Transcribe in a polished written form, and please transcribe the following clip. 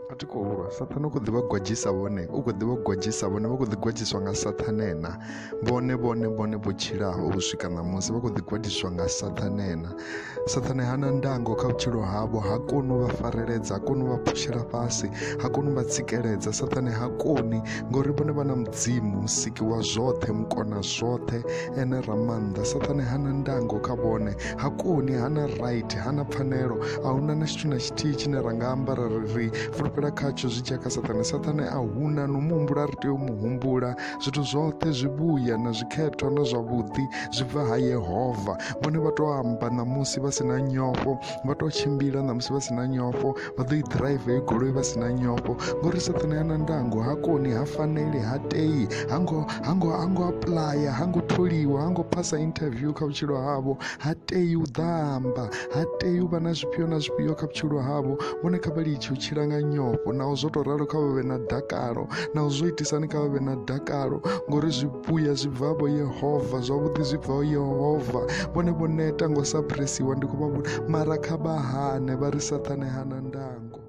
Ati khou lwa Saṱhane u khou ḓi vha gwadzhisa vhone, u khou ḓi vha gwadzhisa vhone, vha khou ḓi gwadzhiswa nga Saṱhane na vhone vho tshilaho u swika ṋamusi vha khou ḓi gwadzhiswa nga Saṱhane na. Saṱhane hana ndango kha vhutshilo havho, ha koni u vha fareledza, ha koni u vha phushela fhasi, ha koni u vha tsikeledza. Saṱhane ha koni ngori vhone vha na mudzimu, musiki wa zwoṱhe, mukona zwoṱhe, ene Ramannḓa. Saṱhane hana ndango kha vhone, ha koni, hana right, hana pfanelo. Ahuna na tshithu na tshithihi tshine ra nga amba ri fulufhela khatsho zwi tshiya kha Saṱhane. Saṱhane a huna no muhumbula, ri tea u muhumbula. Zwithu zwoṱhe zwivhuya na zwikhetho na zwavhuḓi zwi bva ha Yehova. Vhone vha tou amba ṋamusi vha sina nyofho, vha tou tshimbila ṋamusi vha sina nyofho, vha ḓo i ḓiraiva i goloi vha sina nyofho, ngori Saṱhane hana ndango, ha koni, ha faneli, ha tei, hango apuḽaya, hango tholiwa, hango phasa interview kha vhutshilo havho, ha tei u ḓamba, ha tei u vha na zwifhio na zwifhio kha vhutshilo havho. Vhone kha vha litshe u tshila nga nyofho, naho zwo tou ralo kha vha vhe na dakalo, naho zwo itisani kha vha vhe na dakalo, ngori zwivhuya zwi bvavho Yehova, zwavhuḓi zwi bvaho Yehova. Vhone vho neta ngo sa phuresiwa, ndi khou vha vhona, mara kha vha hane vha ri Saṱhane hana ndango.